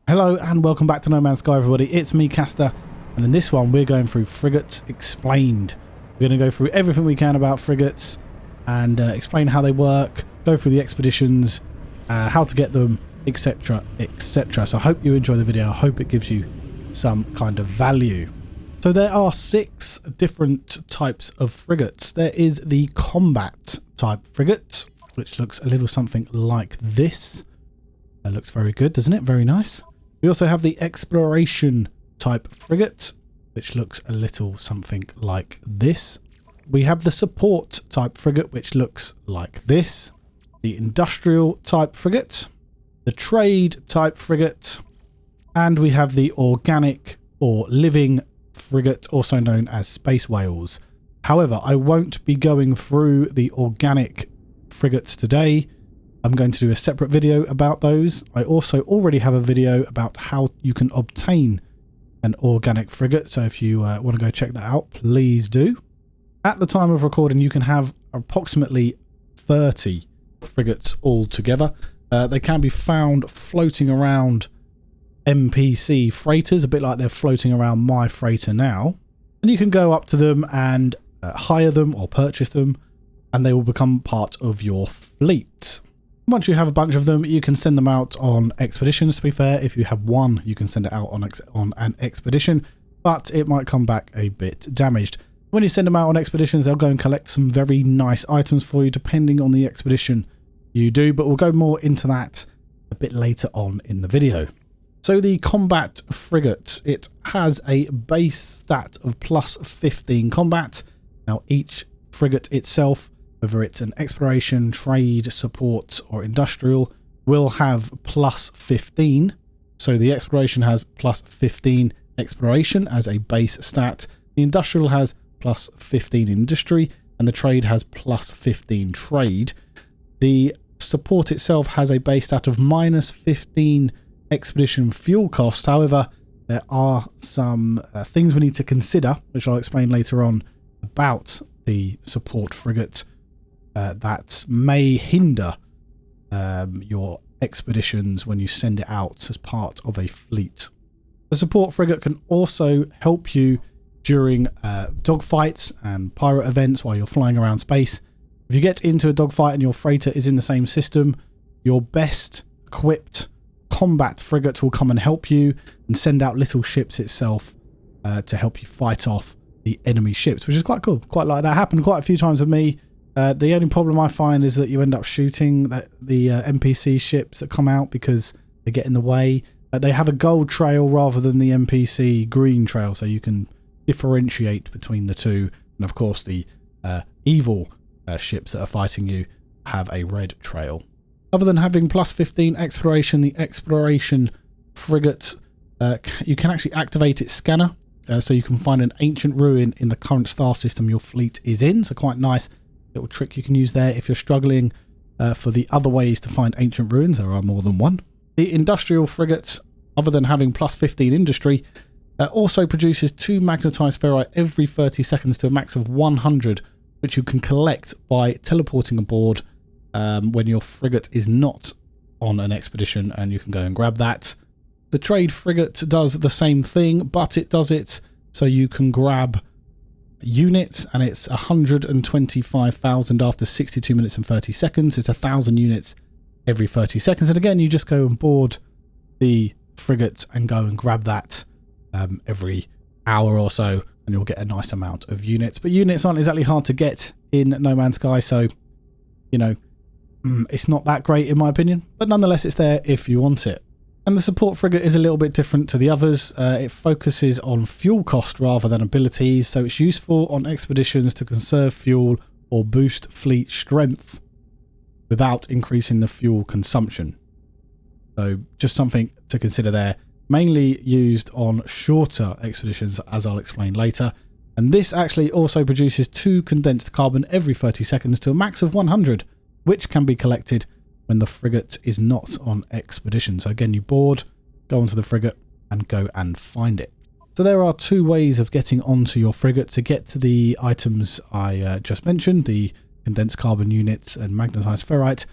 Hello and welcome back to No Man's Sky, everybody. It's me, Caster, and in this one we're going through Frigates Explained. We're going to go through everything we can about frigates and explain how they work, go through the expeditions, how to get them, etc, etc. So I hope you enjoy the video. I hope it gives you some kind of value. So there are 6 different types of frigates. There is the combat type frigate, which looks a little something like this. That looks very good, doesn't it? Very nice. We also have the exploration type frigate, which looks a little something like this. We have the support type frigate, which looks like this. The industrial type frigate, the trade type frigate, and we have the organic or living frigate, also known as space whales. However, I won't be going through the organic frigates today. I'm going to do a separate video about those. I also already have a video about how you can obtain an organic frigate, so if you want to go check that out, please do. At the time of recording, you can have approximately 30 frigates altogether. They can be found floating around NPC freighters, a bit like they're floating around my freighter now. And you can go up to them and hire them or purchase them, and they will become part of your fleet. Once you have a bunch of them, you can send them out on expeditions. To be fair, if you have one, you can send it out on an expedition, but it might come back a bit damaged. When you send them out on expeditions, they'll go and collect some very nice items for you, depending on the expedition you do, but we'll go more into that a bit later on in the video. So the combat frigate, it has a base stat of plus 15 combat. Now each frigate itself, whether it's an exploration, trade, support, or industrial, will have plus 15. So the exploration has plus 15 exploration as a base stat. The industrial has plus 15 industry, and the trade has plus 15 trade. The support itself has a base stat of minus 15 expedition fuel cost. However, there are some things we need to consider, which I'll explain later on about the support frigate, that may hinder your expeditions when you send it out as part of a fleet. The support frigate can also help you during dogfights and pirate events while you're flying around space. If you get into a dogfight and your freighter is in the same system, your best equipped combat frigate will come and help you and send out little ships itself to help you fight off the enemy ships, which is quite cool. Quite like that. Happened quite a few times with me. The only problem I find is that you end up shooting the NPC ships that come out because they get in the way. They have a gold trail rather than the NPC green trail, so you can differentiate between the two. And of course, the evil ships that are fighting you have a red trail. Other than having plus 15 exploration, the exploration frigate, you can actually activate its scanner, so you can find an ancient ruin in the current star system your fleet is in. So quite nice little trick you can use there if you're struggling for the other ways to find ancient ruins. There are more than one. The industrial frigate, other than having plus 15 industry, also produces 2 magnetized ferrite every 30 seconds to a max of 100, which you can collect by teleporting aboard when your frigate is not on an expedition, and you can go and grab that. The trade frigate does the same thing, but it does it so you can grab units, and it's 125,000 after 62 minutes and 30 seconds. It's 1,000 units every 30 seconds. And again, you just go and board the frigate and go and grab that every hour or so, and you'll get a nice amount of units. But units aren't exactly hard to get in No Man's Sky, so, you know, it's not that great in my opinion. But nonetheless, it's there if you want it. And the support frigate is a little bit different to the others. It focuses on fuel cost rather than abilities, so it's useful on expeditions to conserve fuel or boost fleet strength without increasing the fuel consumption. So just something to consider there. Mainly used on shorter expeditions, as I'll explain later. And this actually also produces 2 condensed carbon every 30 seconds to a max of 100, which can be collected when the frigate is not on expedition. So again, you board, go onto the frigate and go and find it. So there are 2 ways of getting onto your frigate to get to the items I just mentioned, the condensed carbon units and magnetized ferrite.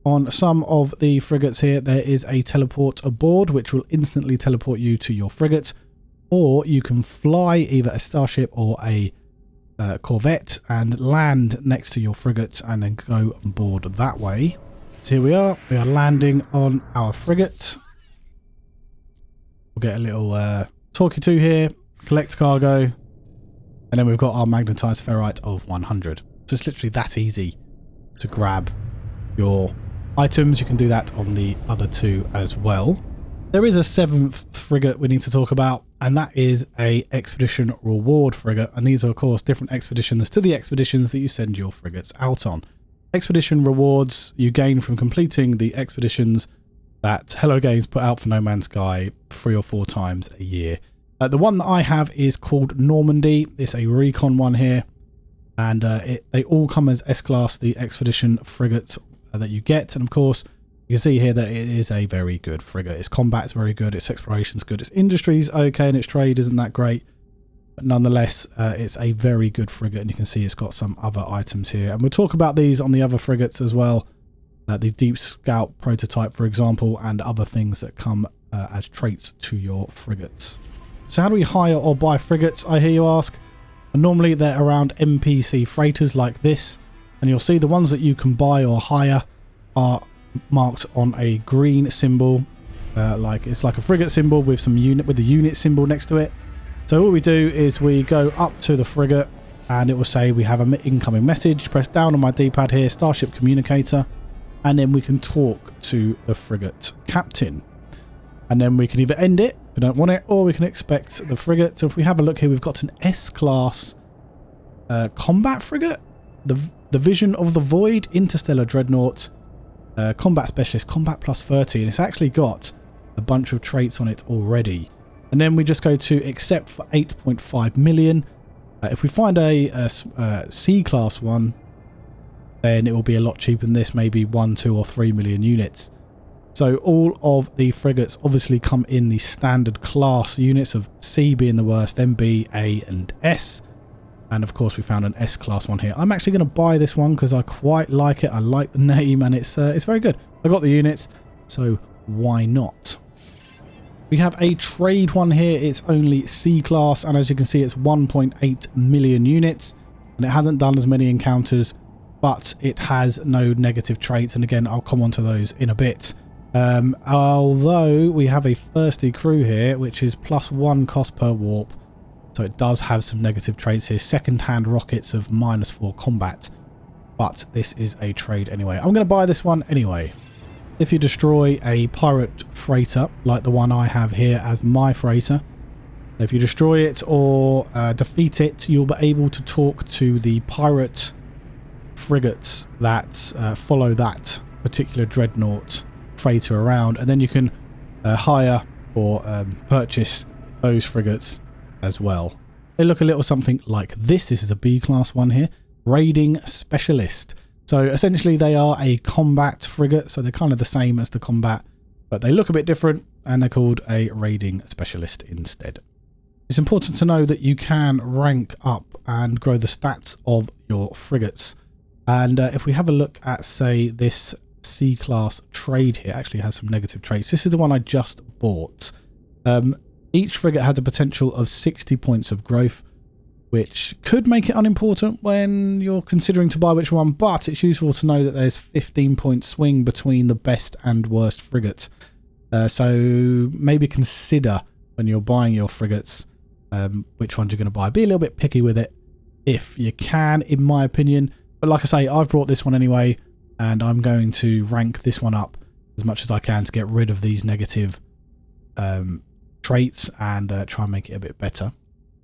on some of the frigates here, there is a teleport aboard, which will instantly teleport you to your frigate, or you can fly either a starship or a corvette and land next to your frigate and then go on board that way. So here we are landing on our frigate. We'll get a little talkie to here, collect cargo, and then we've got our magnetized ferrite of 100. So it's literally that easy to grab your items. You can do that on the other two as well. There is a 7th frigate we need to talk about, and that is a expedition reward frigate, and these are of course different expeditions to the expeditions that you send your frigates out on. Expedition rewards you gain from completing the expeditions that Hello Games put out for No Man's Sky 3 or 4 times a year. The one that I have is called Normandy. It's a recon one here, and they all come as S-Class, the expedition frigates that you get. And of course, you can see here that it is a very good frigate. Its combat's very good, its exploration's good, its industry's okay, and its trade isn't that great. But nonetheless, it's a very good frigate, and you can see it's got some other items here. And we'll talk about these on the other frigates as well. The Deep Scout prototype, for example, and other things that come as traits to your frigates. So how do we hire or buy frigates, I hear you ask? And normally they're around NPC freighters like this, and you'll see the ones that you can buy or hire are marked on a green symbol, it's like a frigate symbol with some unit with the unit symbol next to it. So what we do is we go up to the frigate, and it will say we have an incoming message. Press down on my D-pad here, Starship Communicator, and then we can talk to the frigate captain. And then we can either end it, if we don't want it, or we can expect the frigate. So if we have a look here, we've got an S-Class combat frigate, the Vision of the Void, Interstellar Dreadnought, Combat Specialist, Combat plus 30, and it's actually got a bunch of traits on it already. And then we just go to accept for 8.5 million. If we find a C-Class one, then it will be a lot cheaper than this, maybe 1, 2 or 3 million units. So all of the frigates obviously come in the standard class units of C being the worst, then B, A and S. And of course we found an S-Class one here. I'm actually going to buy this one because I quite like it. I like the name, and it's very good. I got the units, so why not? We have a trade one here. It's only C-Class, and as you can see, it's 1.8 million units, and it hasn't done as many encounters, but it has no negative traits. And again, I'll come on to those in a bit. Although we have a thirsty crew here, which is +1 cost per warp. So it does have some negative traits here. Second-hand rockets of -4 combat. But this is a trade anyway. I'm going to buy this one anyway. If you destroy a pirate freighter, like the one I have here as my freighter, if you destroy it or defeat it, you'll be able to talk to the pirate frigates that follow that particular dreadnought freighter around. And then you can hire or purchase those frigates as well. They look a little something like this. This is a B-Class one here. Raiding Specialist. So essentially they are a combat frigate, so they're kind of the same as the combat, but they look a bit different, and they're called a Raiding Specialist instead. It's important to know that you can rank up and grow the stats of your frigates. And if we have a look at, say, this C-Class trade here, actually has some negative traits. This is the one I just bought. Each frigate has a potential of 60 points of growth, which could make it unimportant when you're considering to buy which one, but it's useful to know that there's 15-point swing between the best and worst frigate. So maybe consider when you're buying your frigates which ones you're going to buy. Be a little bit picky with it if you can, in my opinion. But like I say, I've brought this one anyway, and I'm going to rank this one up as much as I can to get rid of these negative traits and try and make it a bit better.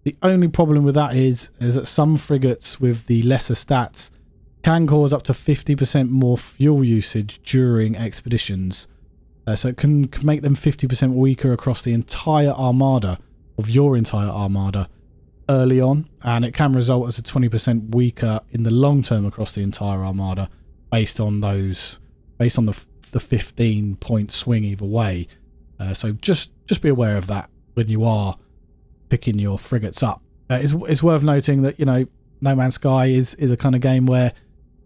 The only problem with that is that some frigates with the lesser stats can cause up to 50% more fuel usage during expeditions. So it can make them 50% weaker across the entire armada of your entire armada early on, and it can result as a 20% weaker in the long term across the entire armada based on the 15-point swing either way. So just be aware of that when you are picking your frigates up. It's worth noting that, you know, No Man's Sky is a kind of game where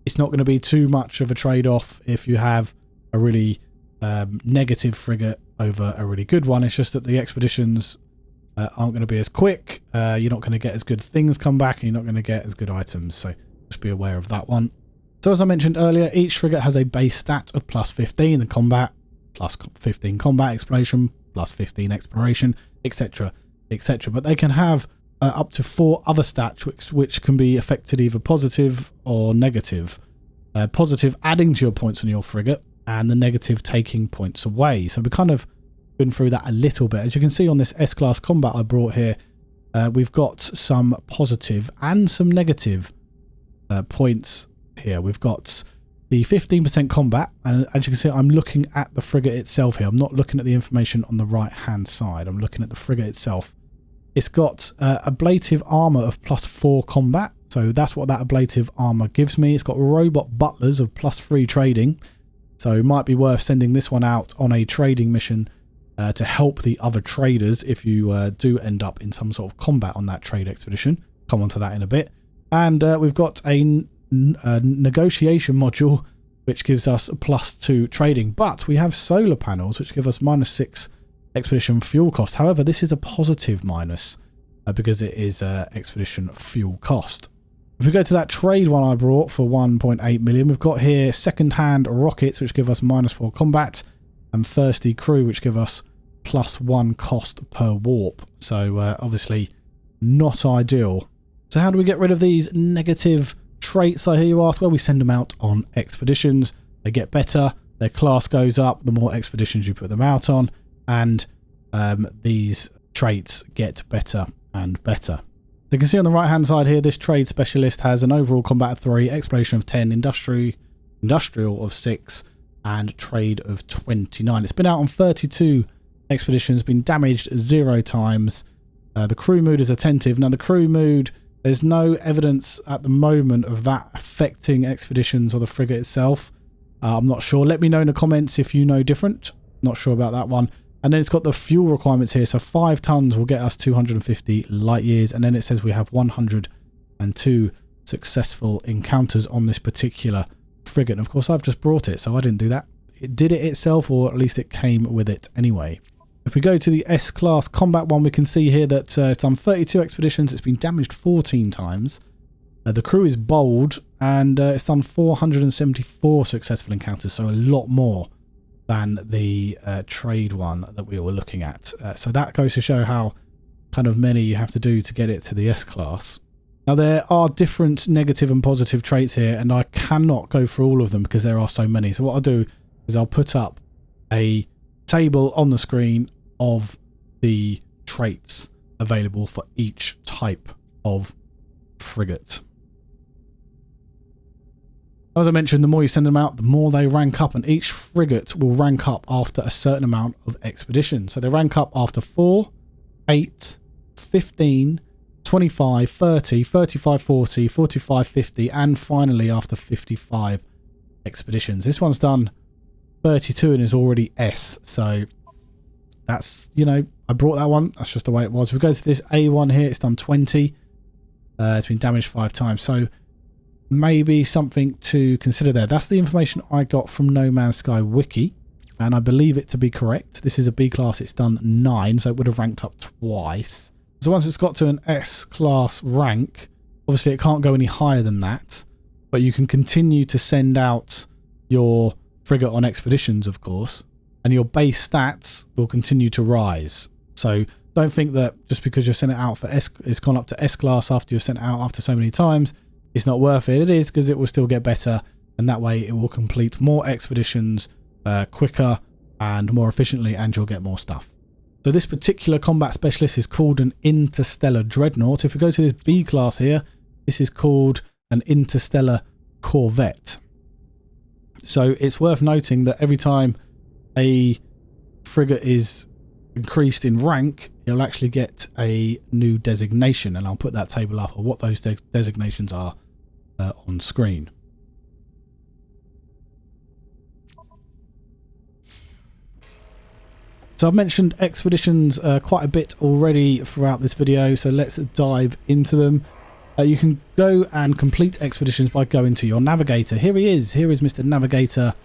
it's not going to be too much of a trade-off if you have a really negative frigate over a really good one. It's just that the expeditions aren't going to be as quick. You're not going to get as good things come back, and you're not going to get as good items. So just be aware of that one. So as I mentioned earlier, each frigate has a base stat of plus 15 in combat, plus 15 combat, exploration, plus 15 exploration, etc, etc. But they can have up to 4 other stats which can be affected either positive or negative. Positive adding to your points on your frigate, and the negative taking points away. So we've kind of been through that a little bit. As you can see on this S-Class combat I brought here, we've got some positive and some negative points here. We've got the 15% combat, and as you can see, I'm looking at the frigate itself here. I'm not looking at the information on the right hand side. I'm looking at the frigate itself. It's got ablative armor of plus 4 combat, so that's what that ablative armor gives me. It's got robot butlers of plus 3 trading, so it might be worth sending this one out on a trading mission to help the other traders if you do end up in some sort of combat on that trade expedition. Come on to that in a bit. And we've got a negotiation module which gives us plus 2 trading, but we have solar panels which give us minus 6 expedition fuel cost. However, this is a positive minus because it is expedition fuel cost. If we go to that trade one I brought for 1.8 million, we've got here second-hand rockets which give us minus 4 combat, and thirsty crew which give us plus 1 cost per warp. So obviously not ideal. So how do we get rid of these negative traits, I hear you ask? Well, we send them out on expeditions. They get better, their class goes up the more expeditions you put them out on, and these traits get better and better. So you can see on the right hand side here, this trade specialist has an overall combat of 3, exploration of 10, industrial of 6, and trade of 29. It's been out on 32 expeditions, been damaged 0 times. The crew mood is attentive. Now the crew mood, there's no evidence at the moment of that affecting expeditions or the frigate itself. I'm not sure. Let me know in the comments if you know different. Not sure about that one. And then it's got the fuel requirements here. So 5 tons will get us 250 light years. And then it says we have 102 successful encounters on this particular frigate. And of course, I've just brought it, so I didn't do that. It did it itself, or at least it came with it anyway. If we go to the S-Class combat one, we can see here that it's done 32 expeditions. It's been damaged 14 times. The crew is bold, and it's done 474 successful encounters, so a lot more than the trade one that we were looking at. So that goes to show how kind of many you have to do to get it to the S-Class. Now there are different negative and positive traits here, and I cannot go through all of them because there are so many. So what I'll do is I'll put up a table on the screen of the traits available for each type of frigate. As I mentioned, the more you send them out, the more they rank up, and each frigate will rank up after a certain amount of expedition. So they rank up after 4, 8, 15, 25, 30, 35, 40, 45, 50, and finally after 55 expeditions. This one's done 32 and is already S, so that's, you know, I brought that one. That's just the way it was. We go to this A1 here, it's done 20. It's been damaged 5 times, so maybe something to consider there. That's the information I got from No Man's Sky Wiki, and I believe it to be correct. This is a B class, it's done 9, so it would have ranked up twice. So once it's got to an S-Class rank, obviously it can't go any higher than that, but you can continue to send out your frigate on expeditions, of course, and your base stats will continue to rise. So don't think that just because you're sent it out for S, it's gone up to S-Class after you've sent it out after so many times, it's not worth it. It is, because it will still get better, and that way it will complete more expeditions quicker and more efficiently, and you'll get more stuff. So this particular combat specialist is called an interstellar dreadnought. If we go to this B class here, this is called an interstellar corvette. So it's worth noting that every time a frigate is increased in rank, you'll actually get a new designation, and I'll put that table up of what those designations are on screen. So I've mentioned expeditions quite a bit already throughout this video, so let's dive into them. You can go and complete expeditions by going to your navigator. Here he is. Here is Mr. Navigator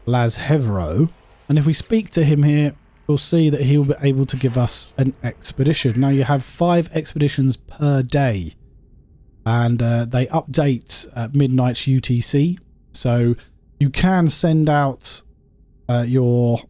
Lazhevro. And if we speak to him here, you'll see that he'll be able to give us an expedition. Now you have 5 expeditions per day, and they update at midnight UTC. So you can send out your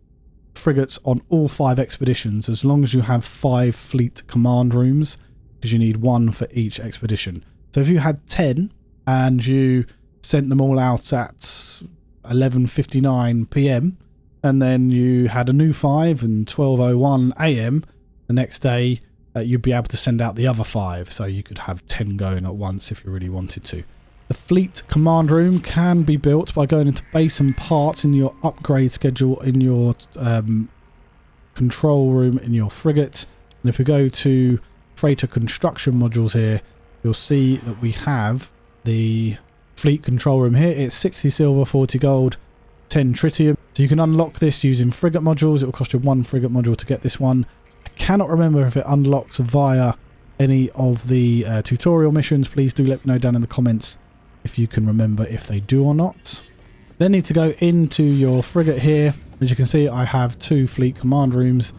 frigates on all 5 expeditions as long as you have 5 fleet command rooms, because you need 1 for each expedition. So if you had 10 and you sent them all out at 11:59 PM, and then you had a new 5 and 12:01 AM the next day, you'd be able to send out the other 5, so you could have 10 going at once if you really wanted to. The fleet command room can be built by going into base and parts in your upgrade schedule in your control room in your frigate. And if we go to freighter construction modules here, you'll see that we have the fleet control room here. It's 60 silver, 40 gold, 10 tritium. So you can unlock this using frigate modules. It will cost you 1 frigate module to get this one. I cannot remember if it unlocks via any of the tutorial missions. Please do let me know down in the comments if you can remember if they do or not. Then need to go into your frigate here. As you can see, I have 2 fleet command rooms.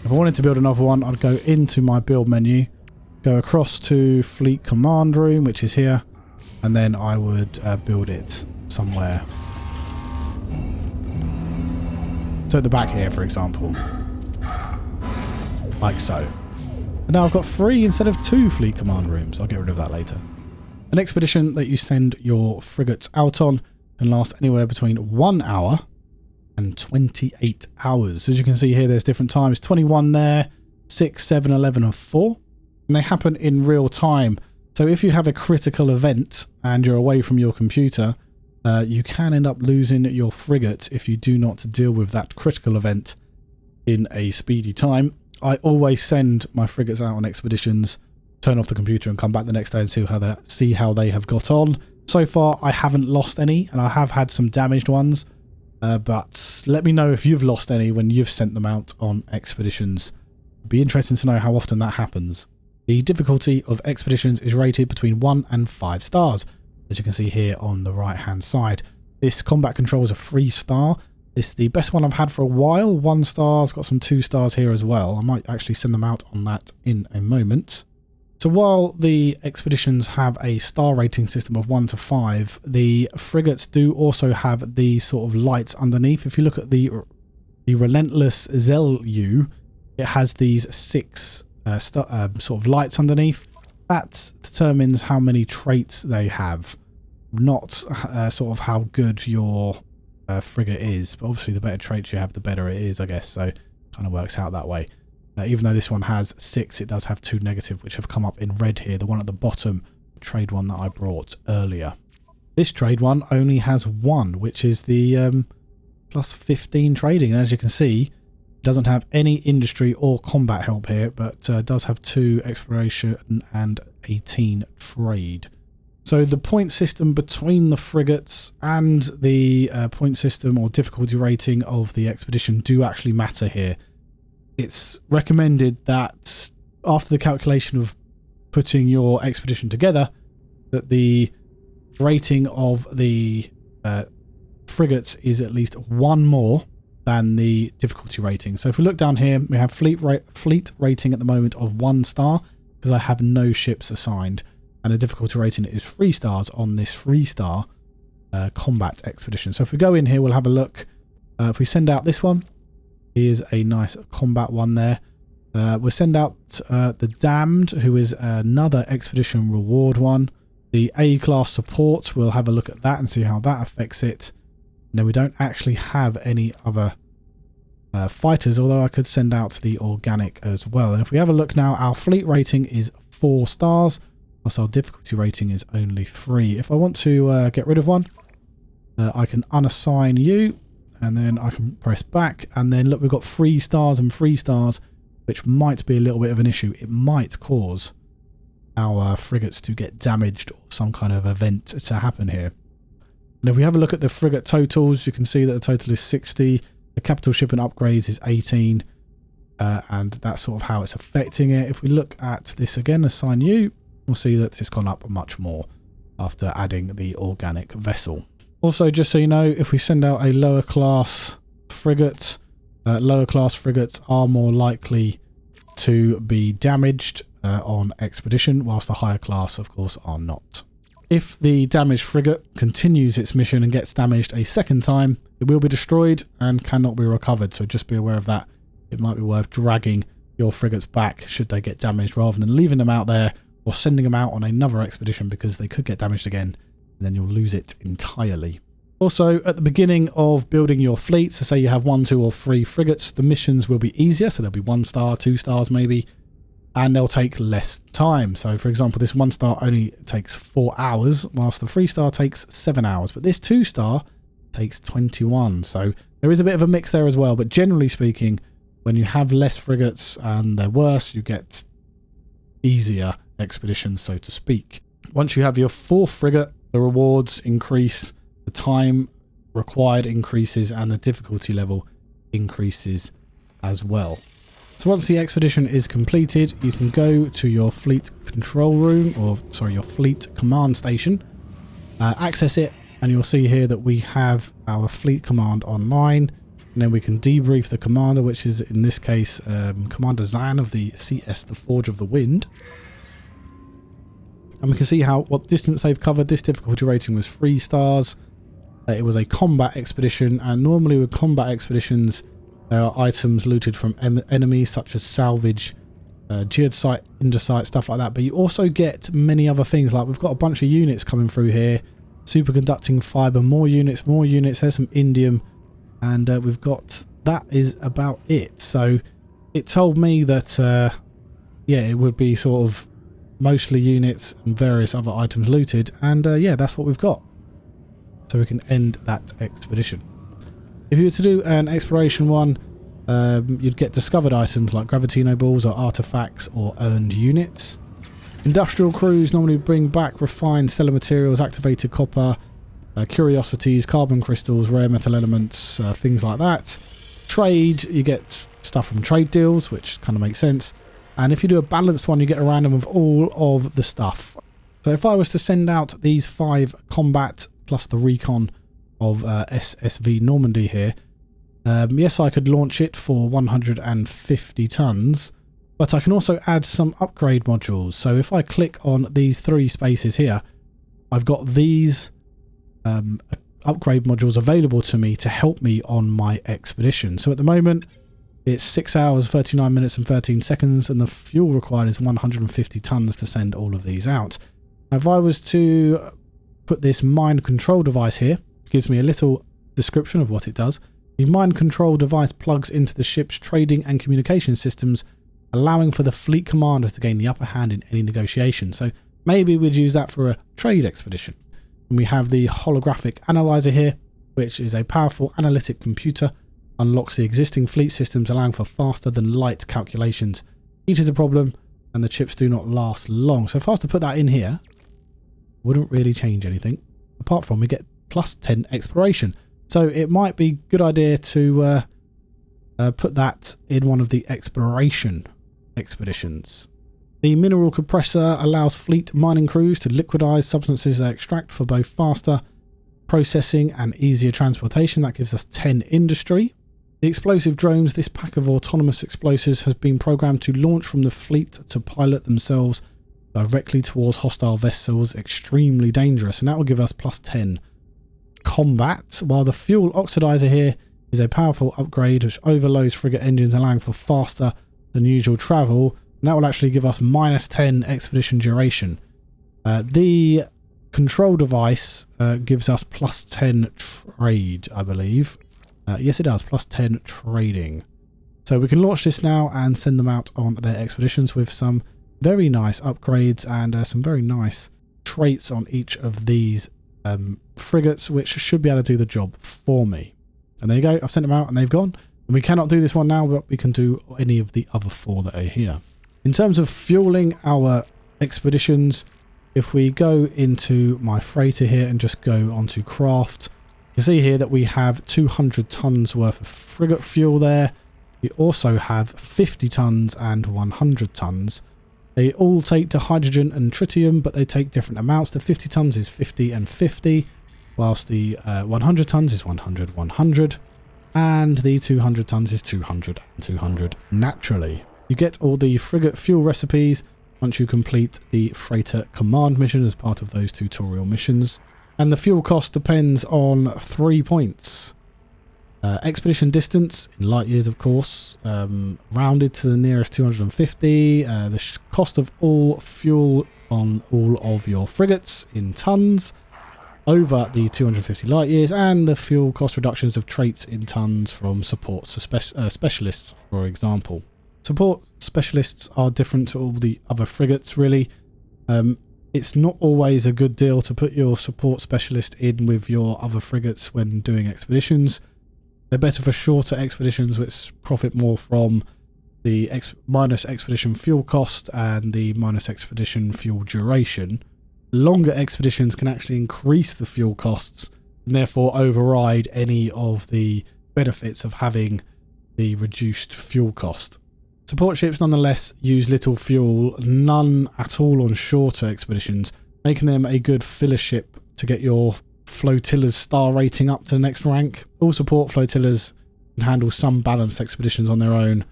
If I wanted to build another one, I'd go into my build menu, go across to fleet command room, which is here, and then I would build it somewhere. So at the back here, for example. Like so. And now I've got 3 instead of 2 fleet command rooms. I'll get rid of that later. An expedition that you send your frigates out on can last anywhere between 1 hour and 28 hours. As you can see here, there's different times. 21 there, 6, 7, 11 and 4. And they happen in real time. So if you have a critical event and you're away from your computer, you can end up losing your frigate if you do not deal with that critical event in a speedy time. I always send my frigates out on expeditions, turn off the computer and come back the next day and see how they have got on. So far, I haven't lost any, and I have had some damaged ones. But let me know if you've lost any when you've sent them out on expeditions. It'd be interesting to know how often that happens. The difficulty of expeditions is rated between 1 and 5 stars, as you can see here on the right hand side. This combat control is a 3-star. It's the best one I've had for a while. 1 star, it's got some 2 stars here as well. I might actually send them out on that in a moment. So while the expeditions have a star rating system of 1 to 5, the frigates do also have these sort of lights underneath. If you look at the Relentless Zelu, it has these 6 sort of lights underneath. That determines how many traits they have, not sort of how good your frigate is. But obviously the better traits you have, the better it is, I guess. So it kind of works out that way. Even though this one has 6, it does have 2 negative, which have come up in red here. The one at the bottom, the trade one that I brought earlier. This trade one only has 1, which is the plus 15 trading. And as you can see, it doesn't have any industry or combat help here, but does have 2 exploration and 18 trade. So the point system between the frigates and the point system or difficulty rating of the expedition do actually matter here. It's recommended that after the calculation of putting your expedition together, that the rating of the frigates is at least 1 more than the difficulty rating. So if we look down here, we have fleet rating at the moment of 1 star, because I have no ships assigned, and the difficulty rating is 3 stars on this 3-star combat expedition. So if we go in here, we'll have a look. If we send out this one, here's a nice combat one there. We'll send out the Damned, who is another expedition reward one. The A-class support, we'll have a look at that and see how that affects it. No, we don't actually have any other fighters, although I could send out the organic as well. And if we have a look now, our fleet rating is 4 stars, whilst our difficulty rating is only 3. If I want to get rid of one, I can unassign you, and then I can press back, and then look, we've got 3 stars and 3 stars, which might be a little bit of an issue. It might cause our frigates to get damaged or some kind of event to happen here. And if we have a look at the frigate totals, you can see that the total is 60. The capital ship and upgrades is 18. And that's sort of how it's affecting it. If we look at this again, assign you, we'll see that it's gone up much more after adding the organic vessel. Also, just so you know, if we send out a lower class frigate, lower class frigates are more likely to be damaged on expedition, whilst the higher class, of course, are not. If the damaged frigate continues its mission and gets damaged a second time, it will be destroyed and cannot be recovered, so just be aware of that. It might be worth dragging your frigates back should they get damaged, rather than leaving them out there or sending them out on another expedition, because they could get damaged again and then you'll lose it entirely. Also, at the beginning of building your fleet, so say you have 1, 2 or 3 frigates, the missions will be easier, so there'll be 1 star, 2 stars maybe, and they'll take less time. So for example, this 1 star only takes 4 hours, whilst the 3 star takes 7 hours, but this 2 star takes 21. So there is a bit of a mix there as well, but generally speaking, when you have less frigates and they're worse, you get easier expeditions, so to speak. Once you have your 4th frigate, the rewards increase, the time required increases, and the difficulty level increases as well. So once the expedition is completed, you can go to your fleet control room, or sorry, your fleet command station, access it, and you'll see here that we have our fleet command online, and then we can debrief the commander, which is in this case Commander Zan of the CS The Forge of the Wind. And we can see what distance they've covered. This difficulty rating was 3 stars. It was a combat expedition, and normally with combat expeditions there are items looted from enemies such as salvage, geodesite, indosite, stuff like that, but you also get many other things. Like we've got a bunch of units coming through here, superconducting fiber, more units, there's some indium, and we've got, that is about it. So it told me that yeah, it would be sort of mostly units and various other items looted, and yeah, that's what we've got. So we can end that expedition. If you were to do an exploration one, you'd get discovered items like gravitino balls or artifacts or earned units. Industrial crews normally bring back refined stellar materials, activated copper, curiosities, carbon crystals, rare metal elements, things like that. Trade, you get stuff from trade deals, which kind of makes sense. And if you do a balanced one, you get a random of all of the stuff. So if I was to send out these 5 combat plus the recon of SSV Normandy here, yes, I could launch it for 150 tons, but I can also add some upgrade modules. So if I click on these 3 spaces here, I've got these upgrade modules available to me to help me on my expedition. So at the moment it's 6 hours 39 minutes and 13 seconds, and the fuel required is 150 tons to send all of these out. Now, if I was to put this mind control device here, it gives me a little description of what it does. The mind control device plugs into the ship's trading and communication systems, allowing for the fleet commander to gain the upper hand in any negotiation. So maybe we'd use that for a trade expedition. And we have the holographic analyzer here, which is a powerful analytic computer, unlocks the existing fleet systems, allowing for faster than light calculations. Heat is a problem, and the chips do not last long. So if I was to put that in here, wouldn't really change anything, apart from we get plus 10 exploration. So it might be a good idea to put that in one of the exploration expeditions. The mineral compressor allows fleet mining crews to liquidize substances they extract for both faster processing and easier transportation. That gives us 10 industry. The explosive drones, this pack of autonomous explosives has been programmed to launch from the fleet to pilot themselves directly towards hostile vessels. Extremely dangerous, and that will give us plus 10 combat. While the fuel oxidizer here is a powerful upgrade which overloads frigate engines, allowing for faster than usual travel, and that will actually give us minus 10 expedition duration. The control device gives us plus 10 trade, I believe. Yes, it does, plus 10 trading. So we can launch this now and send them out on their expeditions with some very nice upgrades and some very nice traits on each of these frigates, which should be able to do the job for me. And there you go, I've sent them out and they've gone. And we cannot do this one now, but we can do any of the other 4 that are here. In terms of fueling our expeditions, if we go into my freighter here and just go onto craft, you see here that we have 200 tons worth of frigate fuel there. We also have 50 tons and 100 tons. They all take to hydrogen and tritium, but they take different amounts. The 50 tons is 50 and 50. whilst the 100 tons is 100, 100, and the 200 tons is 200 and 200 naturally. You get all the frigate fuel recipes once you complete the freighter command mission as part of those tutorial missions. And the fuel cost depends on 3 points. Expedition distance, in light years of course, rounded to the nearest 250. The cost of all fuel on all of your frigates in tons over the 250 light years, and the fuel cost reductions of traits in tons from support specialists, for example. Support specialists are different to all the other frigates, really. It's not always a good deal to put your support specialist in with your other frigates when doing expeditions. They're better for shorter expeditions, which profit more from the minus expedition fuel cost and the minus expedition fuel duration. Longer expeditions can actually increase the fuel costs and therefore override any of the benefits of having the reduced fuel cost. Support ships nonetheless use little fuel, none at all on shorter expeditions, making them a good filler ship to get your flotilla's star rating up to the next rank. All support flotillas can handle some balanced expeditions on their own,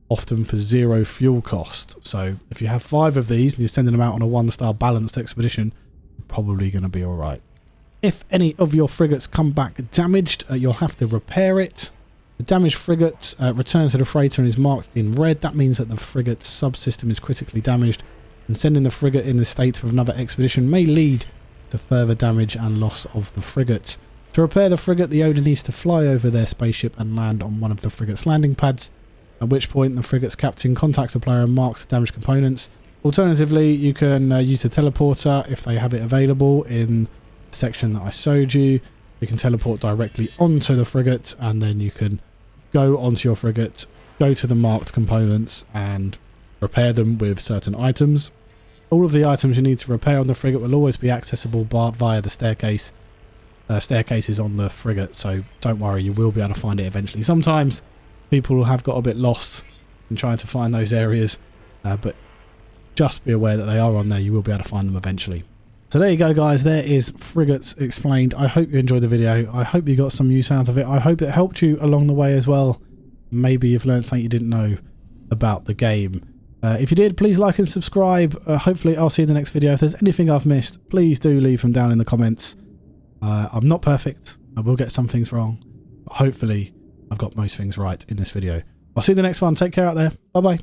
often for 0 fuel cost. So if you have 5 of these and you're sending them out on a 1-star balanced expedition, you're probably going to be alright. If any of your frigates come back damaged, you'll have to repair it. The damaged frigate returns to the freighter and is marked in red. That means that the frigate's subsystem is critically damaged, and sending the frigate in this state for another expedition may lead to further damage and loss of the frigate. To repair the frigate, the owner needs to fly over their spaceship and land on one of the frigate's landing pads, at which point the frigate's captain contacts the player and marks the damaged components. Alternatively, you can use a teleporter if they have it available in the section that I showed you. You can teleport directly onto the frigate, and then you can go onto your frigate, go to the marked components and repair them with certain items. All of the items you need to repair on the frigate will always be accessible via the staircase. Staircases on the frigate, so don't worry, you will be able to find it eventually. Sometimes people have got a bit lost in trying to find those areas, but just be aware that they are on there. You will be able to find them eventually. So there you go, guys. There is Frigates explained. I hope you enjoyed the video. I hope you got some use out of it. I hope it helped you along the way as well. Maybe you've learned something you didn't know about the game. If you did, please like and subscribe. Hopefully I'll see you in the next video. If there's anything I've missed, please do leave them down in the comments. I'm not perfect. I will get some things wrong. But hopefully I've got most things right in this video. I'll see you in the next one. Take care out there. Bye bye.